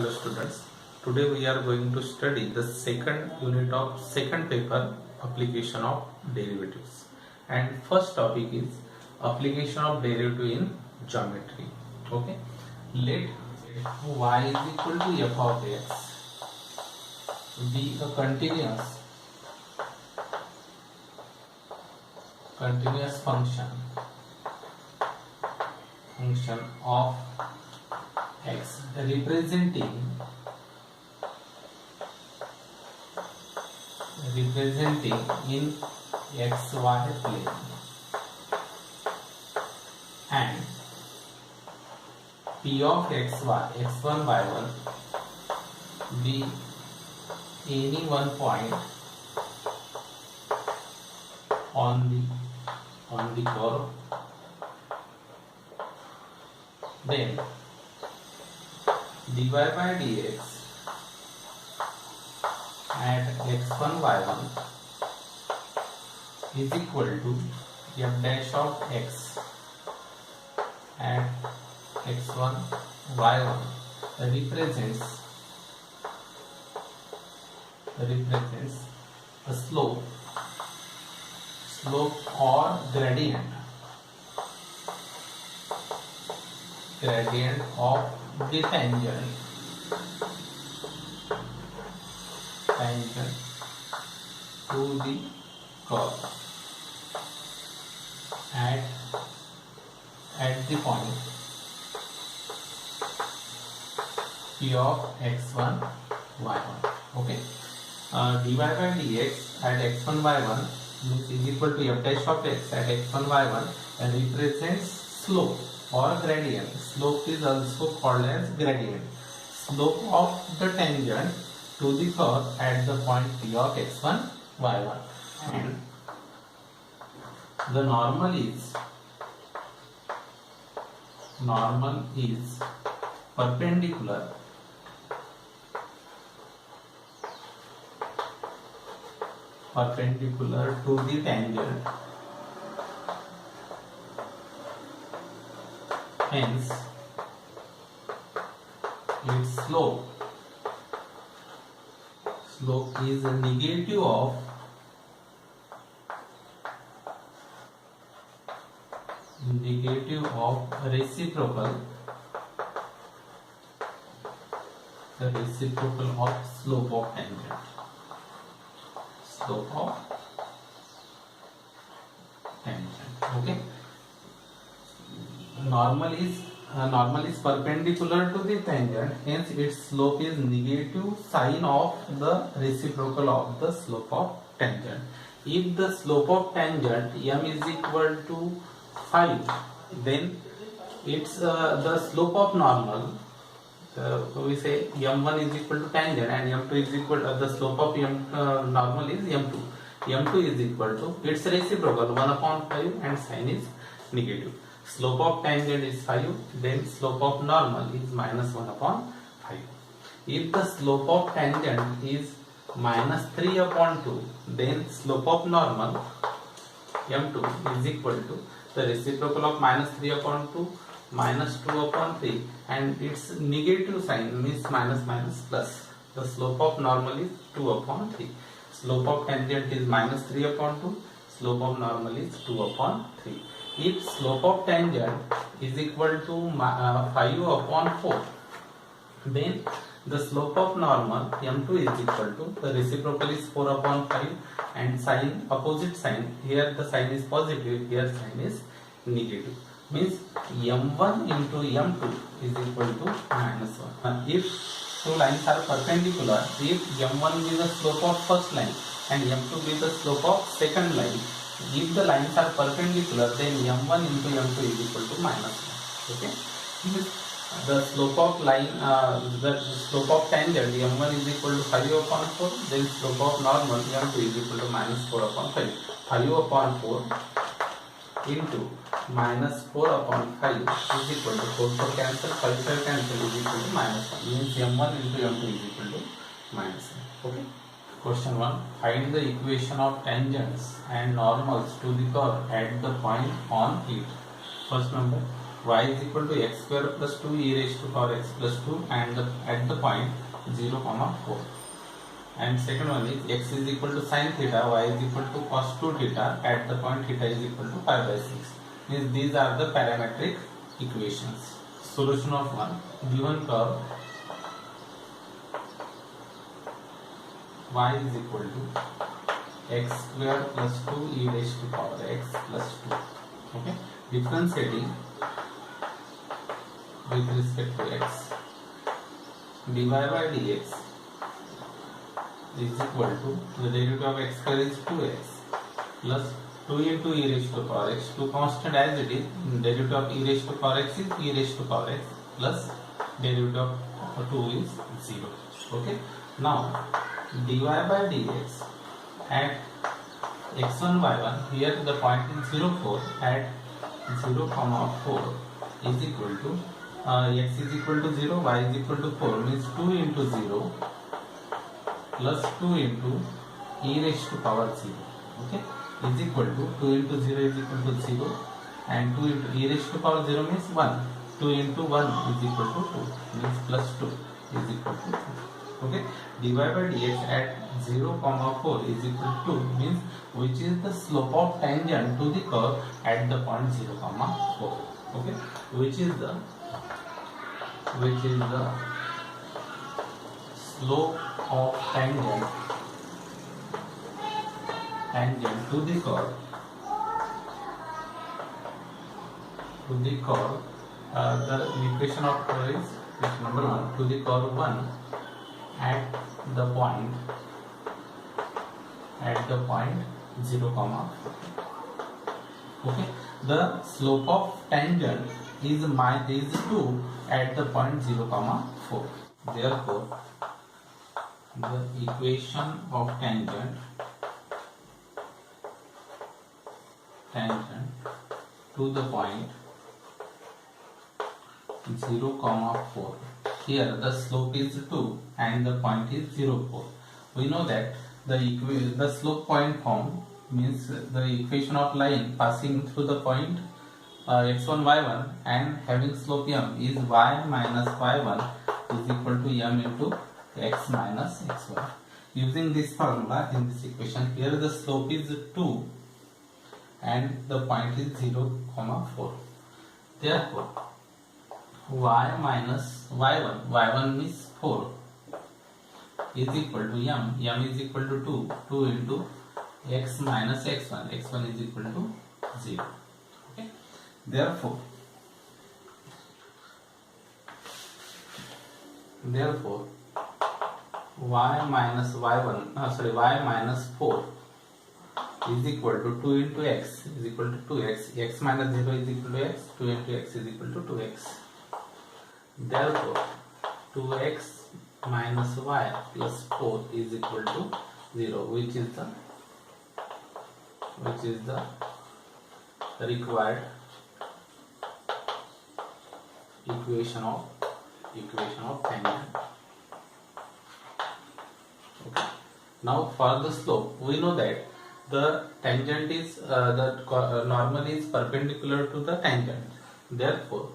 Hello students, today we are going to study the second unit of second paper, application of derivatives, and first topic is application of derivative in geometry. Okay, let y is equal to f of x be a continuous function of x representing in xy plane and p of xy x1 y1 be any one point on the curve, then dy by dx at x1 y1 is equal to f dash of x at x1 y1 represents a slope or gradient of the tangent to the curve at the point p of x1 y1. Okay, dy by dx at x1 y1 is equal to f dash of x at x1 y1 and represents slope or gradient. Slope is also called as gradient. Slope of the tangent to the curve at the point p of x1 y1, and the normal is perpendicular to the tangent, hence its slope is negative of reciprocal of slope of tangent. Okay, normal is perpendicular to the tangent, hence its slope is negative sine of the reciprocal of the slope of tangent. If the slope of tangent m is equal to 5, then it's the slope of normal, we say m1 is equal to tangent and m2 is equal the slope of normal is m2. m2 is equal to its reciprocal 1 upon 5 and sine is negative. Slope of tangent is 5, then slope of normal is minus 1 upon 5. If the slope of tangent is minus 3 upon 2, then slope of normal m2 is equal to the reciprocal of minus 3 upon 2 minus 2 upon 3, and its negative sign means minus plus. The slope of normal is 2 upon 3. Slope of tangent is minus 3 upon 2. Slope of normal is 2 upon 3. If slope of tangent is equal to 5 upon 4, then the slope of normal m2 is equal to the reciprocal is 4 upon 5 and sign opposite sign, here the sign is positive, here sign is negative, means m1 into m2 is equal to minus 1. If two lines are perpendicular, if m1 be the slope of first line and m2 be the slope of second line, if the lines are perpendicular, then m1 into m2 is equal to minus 1. Okay, the slope of tangent m1 is equal to 5 upon 4, then slope of normal m2 is equal to minus 4 upon 5. 5 upon 4 into minus 4 upon 5 is equal to 4 cancel, 5 cancel is equal to minus 1, means m1 into m2 is equal to minus 1. Okay. Question 1. Find the equation of tangents and normals to the curve at the point on it. First number, y is equal to x square plus 2 e raised to power x plus 2 and at the point 0 comma 4. And second one is x is equal to sin theta, y is equal to cos 2 theta at the point theta is equal to pi by 6. Means these are the parametric equations. Solution of one given curve y is equal to x square plus 2 e raised to power x plus 2. Okay, differentiating with respect to x, dy by dx is equal to the derivative of x square is 2x plus 2 into e raised to power x, 2 constant as it is, derivative of e raised to power x is e raised to power x plus derivative of 2 is 0. Okay, now dy by dx at x1 y1, here the point is 0 4 at 0 comma 4 is equal to x is equal to 0, y is equal to 4, means 2 into 0 plus 2 into e raised to power 0. Okay, is equal to 2 into 0 is equal to 0 and 2 into e raised to power 0 means 1. 2 into 1 is equal to 2, means plus 2 is equal to 2. Okay, dy by dx at 0 comma 4 is equal to 2, means which is the slope of tangent to the curve at the point 0 comma 4. Okay, which is the slope of tangent to the curve the equation of curve is number 1 to the curve 1 at the point 0 comma 4. Okay, the slope of tangent is 2 at the point 0 comma 4. Therefore the equation of tangent to the point 0 comma 4, here the slope is 2 and the point is 0 4. We know that the slope point form means the equation of line passing through the point x1 y1 and having slope m is y minus y1 is equal to m into x minus x1. Using this formula in this equation, here the slope is 2 and the point is 0 comma 4. Therefore y minus y1 means 4 is equal to m is equal to 2 into x minus x1 is equal to 0. Okay, therefore y minus 4 is equal to 2 into x is equal to 2x, x minus 0 is equal to x, 2 into x is equal to 2x. Therefore 2x minus y plus 4 is equal to 0, which is the required equation of tangent. Okay. Now for the slope, we know that the tangent is normal is perpendicular to the tangent. Therefore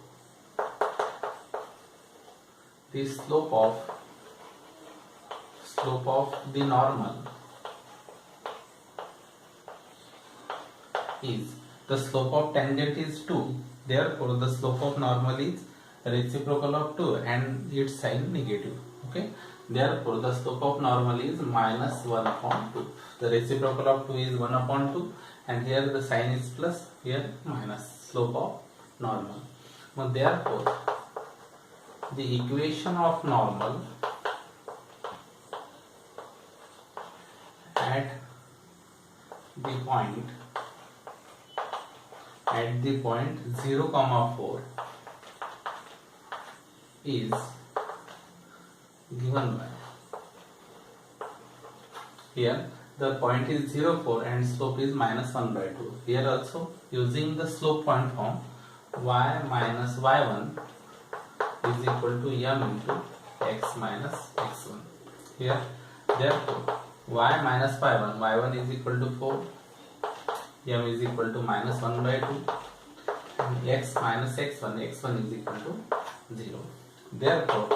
the slope of the normal is, the slope of tangent is 2, therefore the slope of normal is reciprocal of 2 and its sign negative. Okay, therefore the slope of normal is minus 1 upon 2. The reciprocal of 2 is 1 upon 2 and here the sign is plus, here minus, slope of normal. Now therefore the equation of normal at the point 0 comma 4 is given by, here the point is 0 4 and slope is minus 1 by 2. Here also using the slope point form, y minus y1 is equal to m into x minus x1. Here therefore y minus y1 is equal to 4, m is equal to minus 1 by 2 x minus x1 is equal to 0. Therefore,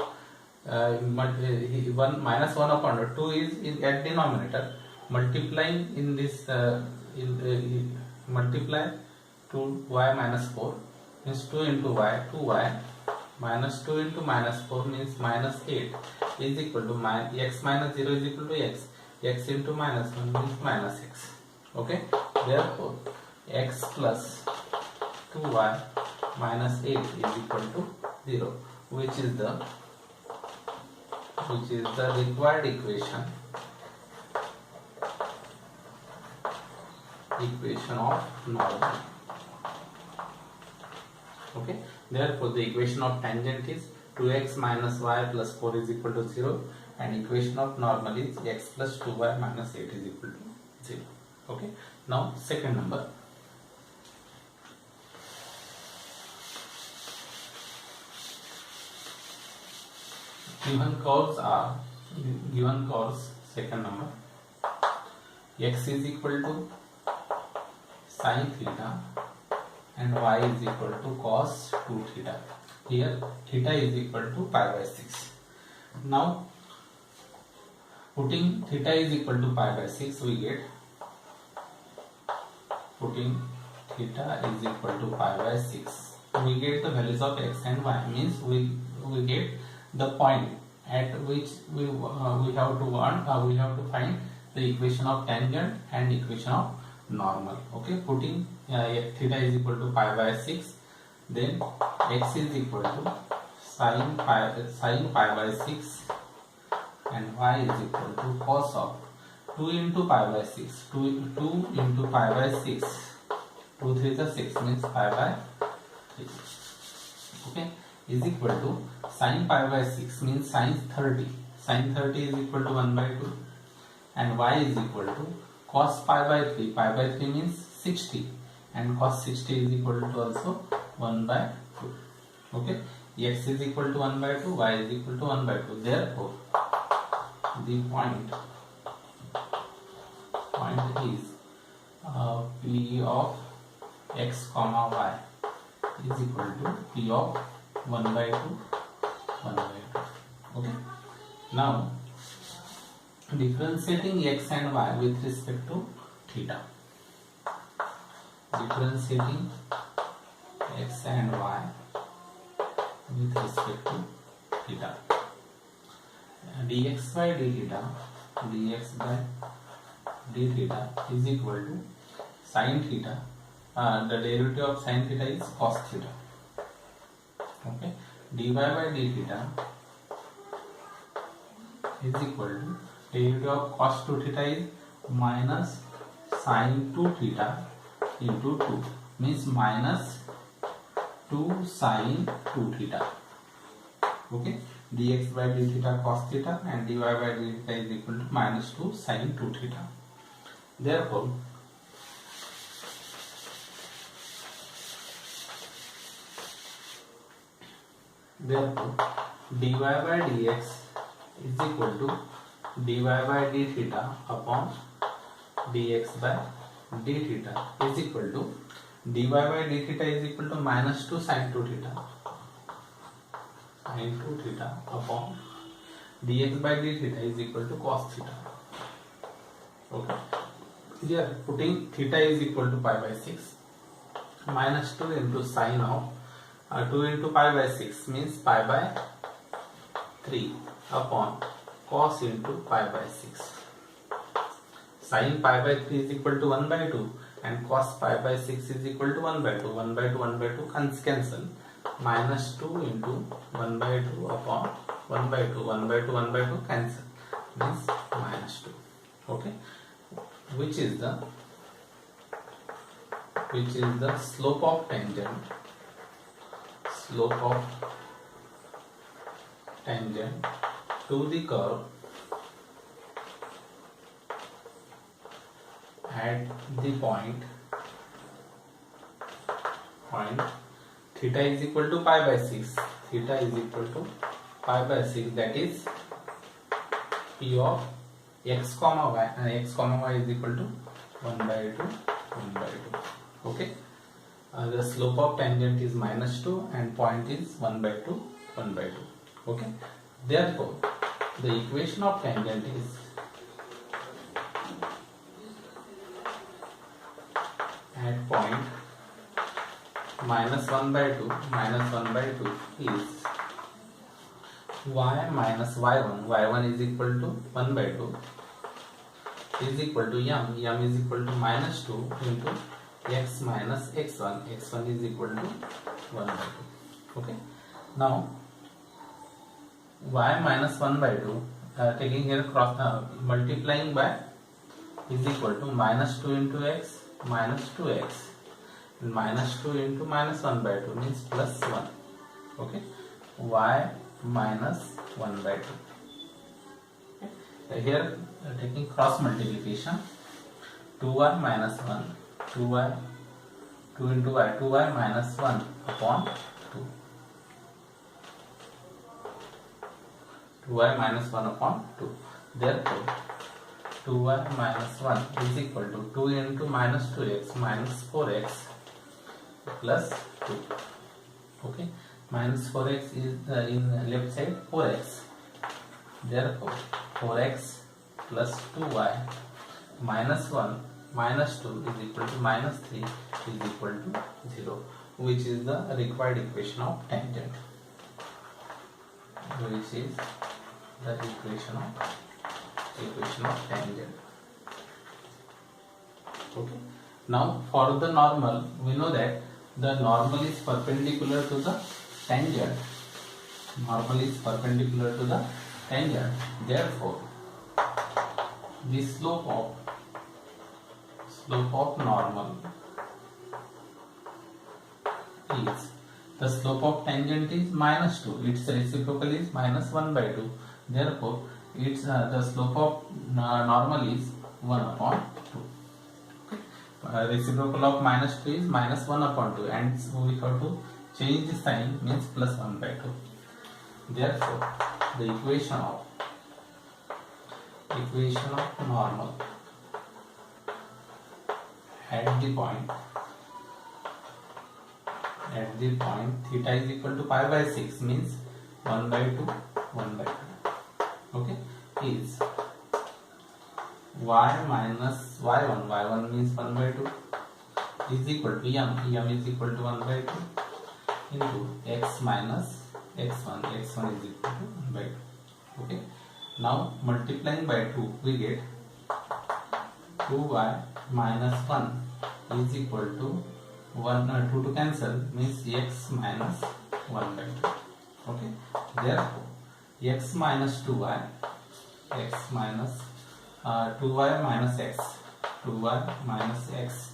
1 minus 1 upon 2 is at denominator. Multiplying in this multiply 2y minus 4 means 2 into y, 2y minus 2 into minus 4 means minus 8 is equal to x minus 0 is equal to x into minus 1 means minus x. Okay, therefore x plus 2y minus 8 is equal to 0, which is the required equation of normal. Okay, therefore the equation of tangent is 2x minus y plus 4 is equal to 0, and equation of normal is x plus 2y minus 8 is equal to 0. Okay, now second number. Given curves, second number, x is equal to sin theta and y is equal to cos 2 theta. Here theta is equal to pi by 6. Now putting theta is equal to pi by 6, we get, putting theta is equal to pi by 6, we get the values of x and y, means we get the point at which we have to find the equation of tangent and equation of normal. Okay, putting theta is equal to pi by 6, then x is equal to sin pi by 6 and y is equal to cos of 2 into pi by 6, 2 into pi by 6, 2 3 is 6 means pi by 3. Okay, is equal to sin pi by 6 means sin 30. Sin 30 is equal to 1 by 2, and y is equal to cos pi by 3. Pi by 3 means 60, and cos 60 is equal to also 1 by 2. Okay, x is equal to 1 by 2, y is equal to 1 by 2. Therefore, the point is p of x comma y is equal to p of 1 by 2, 1 by 2. Okay, now differentiating x and y with respect to theta. Differentiating x and y with respect to theta. Dx by d theta is equal to sin theta. The derivative of sin theta is cos theta. Okay, dy by d theta is equal to derivative of cos 2 theta is minus sin 2 theta into 2, means minus 2 sin 2 theta. Okay, dx by d theta cos theta and dy by d theta is equal to minus 2 sin 2 theta. Therefore, dy by dx is equal to dy by d theta upon dx by d theta is equal to dy by d theta is equal to minus 2 sin 2 theta upon dx by d theta is equal to cos theta. Okay, here putting theta is equal to pi by 6, minus 2 into sin of 2 into pi by 6 means pi by 3 upon cos into pi by 6. Sin pi by 3 is equal to 1 by 2 and cos pi by 6 is equal to 1 by 2. 1 by 2, 1 by 2 cancel. Minus 2 into 1 by 2 upon 1 by 2. 1 by 2, 1 by 2 cancel, means minus 2. Okay, which is the slope of tangent to the curve at the point theta is equal to pi by 6. Theta is equal to pi by 6, that is p of x comma y, and x comma y is equal to 1 by 2, 1 by 2. Okay, The slope of tangent is -2 and point is 1/2, 1/2. Okay. Therefore, the equation of tangent is at point -1/2 is y minus y1. y1 is equal to 1/2 is equal to m. m is equal to -2 into x minus x1. x1 is equal to 1/2. Okay. Now y minus 1/2 taking here cross multiplying by is equal to -2 into x minus 2x. -2 into -1/2 means +1. Okay. Y minus 1/2. Okay. Here taking cross multiplication, 2y minus 1, 2y, 2 into y, 2y minus 1 upon 2. 2y minus 1 upon 2. Therefore, 2y minus 1 is equal to 2 into minus 2x minus 4x plus 2. Okay. Minus 4x is in left side 4x. Therefore, 4x plus 2y minus 1 minus 2 is equal to minus 3 is equal to 0, which is the required equation of tangent. Which is the equation of tangent. Okay. Now for the normal, we know that the normal is perpendicular to the tangent. Normal is perpendicular to the tangent. Therefore, the slope of normal is, the slope of tangent is -2. Its reciprocal is -1/2. Therefore, its the slope of normal is 1/2. Reciprocal of -2 is -1/2, and so we have to change the sign, means +1/2. Therefore, the equation of normal at the point theta is equal to pi/6 means 1/2, 1/2. Okay, is y minus y1, y1 means 1/2 is equal to m is equal to 1/2 into x minus x1, x1 is equal to 1/2. Okay. Now multiplying by 2 we get 2y minus 1 is equal to 2 to cancel means x minus 1/2. Okay. Therefore, x minus 2y, x minus 2y minus x, 2y minus x,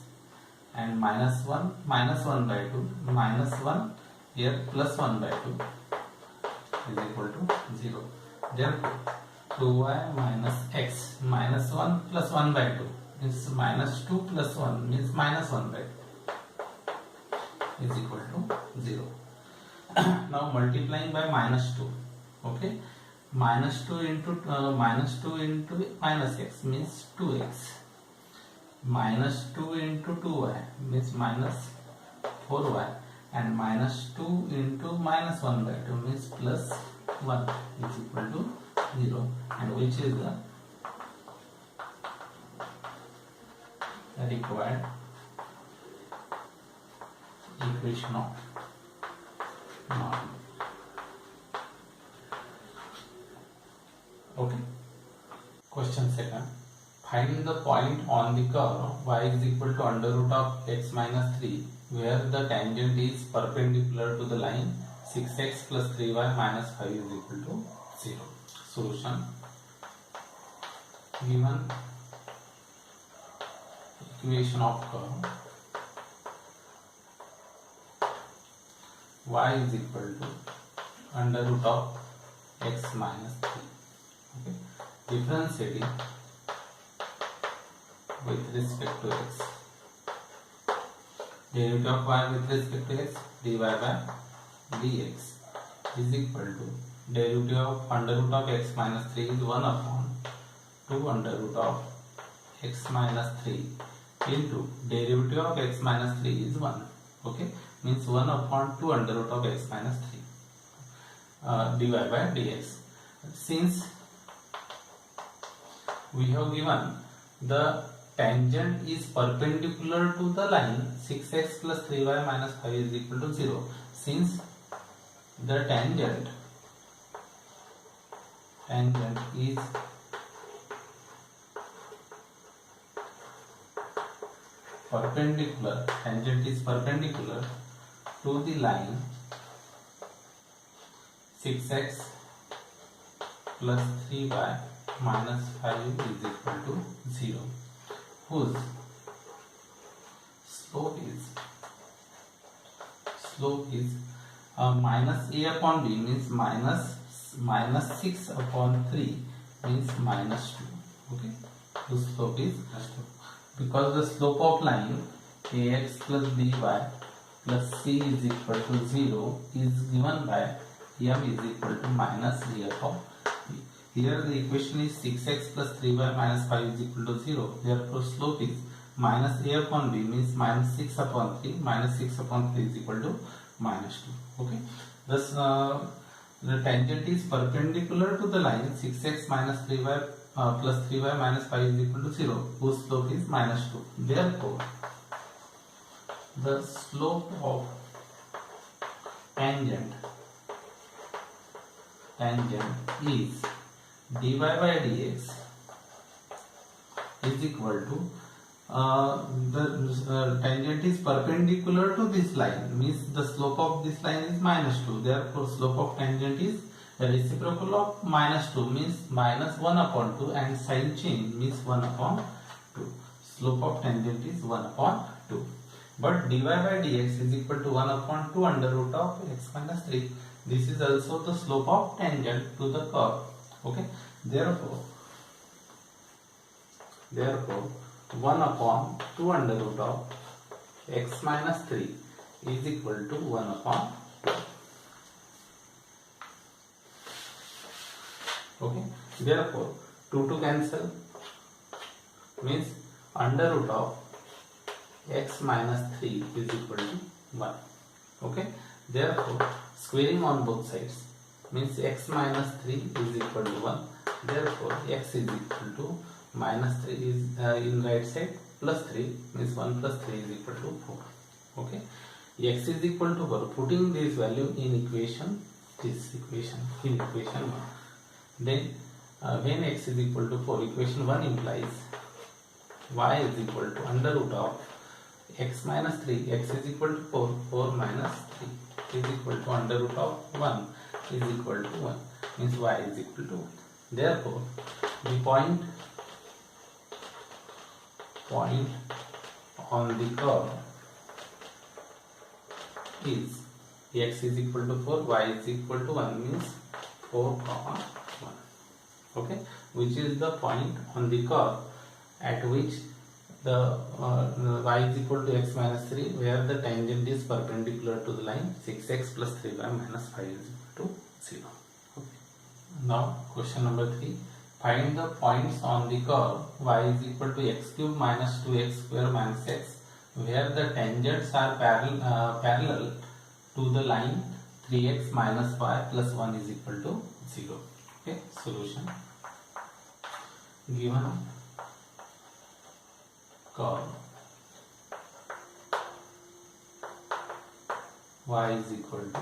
and minus 1 minus 1/2, minus 1 here plus 1/2 is equal to 0. Therefore, 2y minus x minus 1 plus 1/2 is minus 2 plus 1 means minus 1/2 is equal to 0. Now multiplying by -2. Okay. -2 into minus x means 2x. -2 into 2y means minus 4y, and -2 into minus 1/2 means plus 1 is equal to 0, and which is the required equation of normal. Okay. Question second. Find the point on the curve y is equal to under root of x minus 3 where the tangent is perpendicular to the line 6x plus 3y minus 5 is equal to 0. Solution. Given equation of curve y is equal to under root of x minus 3. Okay. Differentiating with respect to x. Derivative of y with respect to x, dy by dx is equal to derivative of under root of x minus 3 is 1 upon 2 under root of x minus 3 into derivative of x minus 3 is 1. Okay, means 1 upon 2 under root of x minus 3 dy by dx. Since we have given the tangent is perpendicular to the line 6x plus 3y minus 5 is equal to 0, since the tangent is perpendicular to the line 6x plus 3y minus 5 is equal to 0, whose slope is minus a upon b means minus 6 upon 3 means minus 2. Okay, whose slope is minus 2, because the slope of line ax plus by plus c is equal to 0 is given by m is equal to minus a upon b. Here the equation is 6x plus 3y minus 5 is equal to 0. Therefore slope is minus a upon b means minus 6 upon 3. Minus 6 upon 3 is equal to minus 2. Okay. Thus the tangent is perpendicular to the line 6x minus 3y plus 3y minus 5 is equal to 0, whose slope is minus 2. Therefore the slope of tangent is dy by dx is equal to the tangent is perpendicular to this line, means the slope of this line is minus 2. Therefore slope of tangent is reciprocal of minus 2 means minus 1 upon 2, and sign change means 1 upon 2. Slope of tangent is 1 upon 2. But dy by dx is equal to 1 upon 2 under root of x minus 3. This is also the slope of tangent to the curve. Okay. Therefore 1 upon 2 under root of x minus 3 is equal to 1 upon 2. Okay. Therefore 2 to cancel means under root of x minus 3 is equal to 1. Okay. Therefore squaring on both sides means x minus 3 is equal to 1. Therefore x is equal to minus 3 is in right side, plus 3 means 1 plus 3 is equal to 4. Okay. X is equal to 4. Putting this value in equation 1. Then when x is equal to 4, equation 1 implies y is equal to under root of x minus 3, x is equal to 4 minus 3 is equal to under root of 1 is equal to 1, means y is equal to 1. Therefore the point on the curve is x is equal to 4, y is equal to 1 means 4, 1. Okay, which is the point on the curve at which the y is equal to x minus 3, where the tangent is perpendicular to the line 6x plus 3y minus 5 is equal to 0. Okay. Now question number 3. Find the points on the curve y is equal to x cube minus 2x square minus x, where the tangents are parallel to the line 3x minus y plus 1 is equal to 0. Okay. Solution. Given curve y is equal to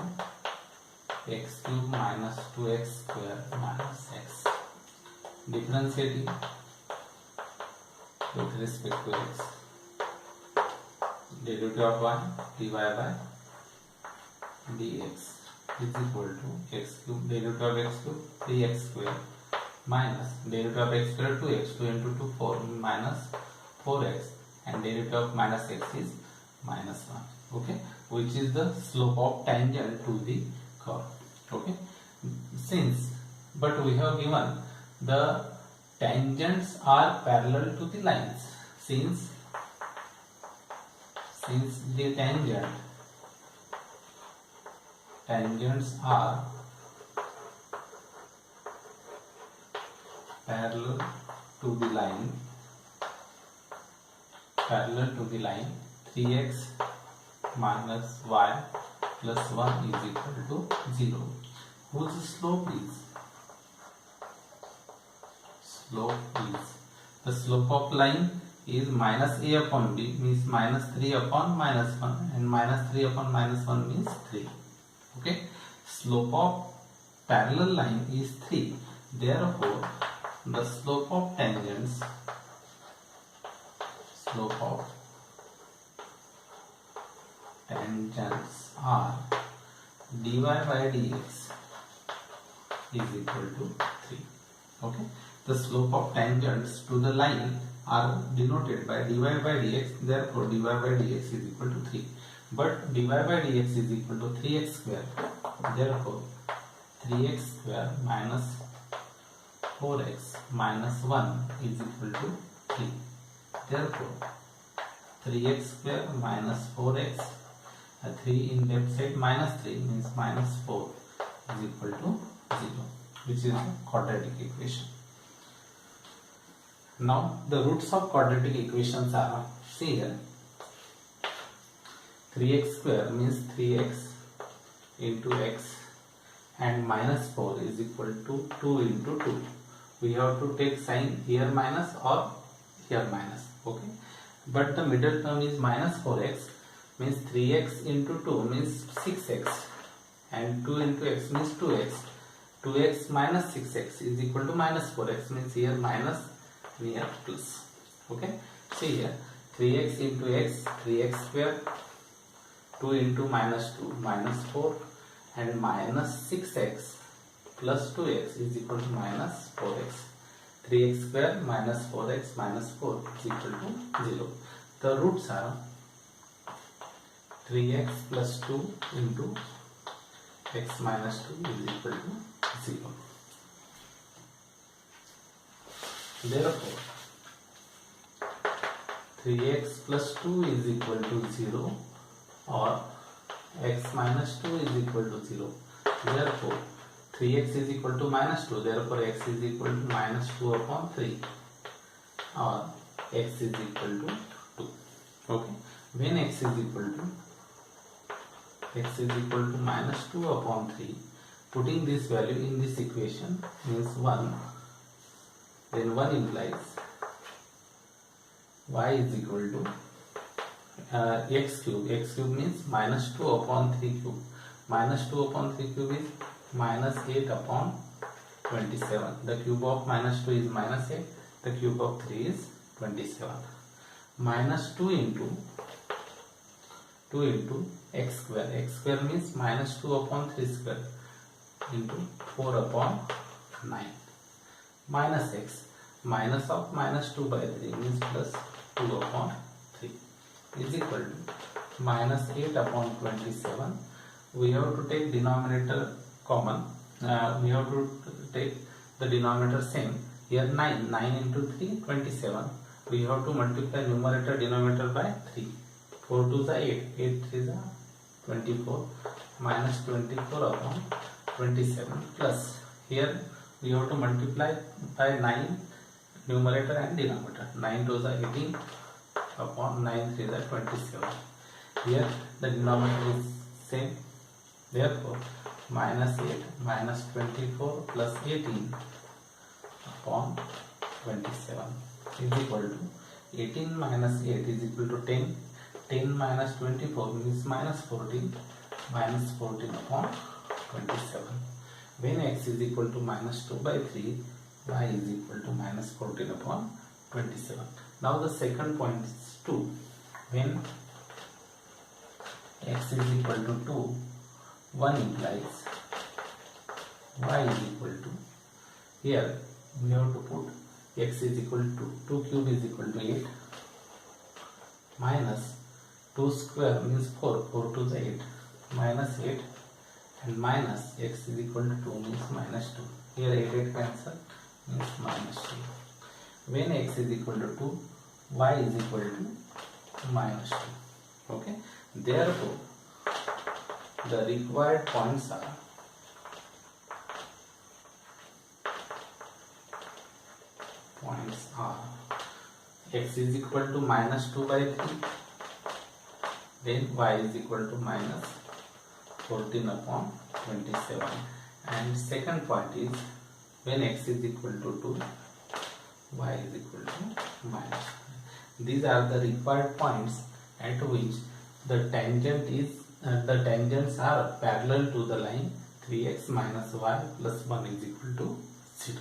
x cube minus 2x square minus x, differentiating with respect to x, derivative of y dy by dx is equal to x cube, derivative of x cube 3x square minus derivative of x square 2x, 2 into 2 4 minus 4x, and derivative of minus x is minus 1. Okay, which is the slope of tangent to the curve. Okay, but we have given the tangents are parallel to the lines. Since the tangents are parallel to the line 3x minus y plus 1 is equal to 0, whose slope is the slope of line is minus a upon b, means minus 3 upon minus 1, and minus 3 upon minus 1 means 3. Okay, slope of parallel line is 3. Therefore, the slope of tangents are dy by dx is equal to 3. Okay, the slope of tangents to the line are denoted by dy by dx. Therefore, dy by dx is equal to 3. But dy by dx is equal to 3x square. Therefore, 3x square minus 4x minus 1 is equal to 3. Therefore, 3x square minus 4x, 3 in left side minus 3 means minus 4 is equal to 0, which is a quadratic equation. Now, the roots of quadratic equations are, see here, 3x square means 3x into x and minus 4 is equal to 2 into 2. We have to take sign here minus or here minus. Okay, but the middle term is minus 4x, means 3x into 2 means 6x, and 2 into x means 2x. 2x minus 6x is equal to minus 4x, means here minus, here plus. Okay, see here, 3x into x, 3x square, 2 into minus 2 minus 4, and minus 6x plus 2x is equal to minus 4x. 3x square minus 4x minus 4 is equal to 0. The roots are 3x plus 2 into x minus 2 is equal to 0. Therefore, 3x plus 2 is equal to 0 or x minus 2 is equal to 0. Therefore, 3x is equal to minus 2. Therefore, x is equal to minus 2 upon 3 or x is equal to 2. Okay. When x is equal to minus 2 upon 3, putting this value in this equation means 1. Then 1 implies y is equal to x cube. X cube means minus 2 upon 3 cube. Minus 2 upon 3 cube is minus 8 upon 27. The cube of minus 2 is minus 8. The cube of 3 is 27. Minus 2 into x square. X square means minus 2 upon 3 square into 4 upon 9. Minus x. Minus of minus 2 by 3 means plus 2 upon 3 is equal to minus 8 upon 27. We have to take denominator common. We have to take the denominator same. Here 9 into 3, 27. We have to multiply numerator denominator by 3. 4 2 is 8. 8 3 is 24. Minus 24 upon 27 plus. Here we have to multiply by 9 numerator and denominator. 9 2 is 18 upon 9 3 is 27. Here the denominator is same. Therefore, minus 8 minus 24 plus 18 upon 27 is equal to 18 minus 8 is equal to 10. 10 minus 24 means minus 14. Minus 14 upon 27. When x is equal to minus 2 by 3, y is equal to minus 14 upon 27. Now the second point is 2. When x is equal to 2, 1 implies y is equal to, here we have to put x is equal to 2 cube is equal to 8 minus 2 square means 4, 4 2 is 8 minus 8 and minus x is equal to 2 means minus 2. Here 8 cancel means minus 2. When x is equal to 2, y is equal to minus 2. Okay. Therefore, the required points are x is equal to minus 2 by 3, then y is equal to minus 14 upon 27. And second point is when x is equal to 2, y is equal to minus. These are the required points at which the tangents are parallel to the line 3x minus y plus 1 is equal to 0.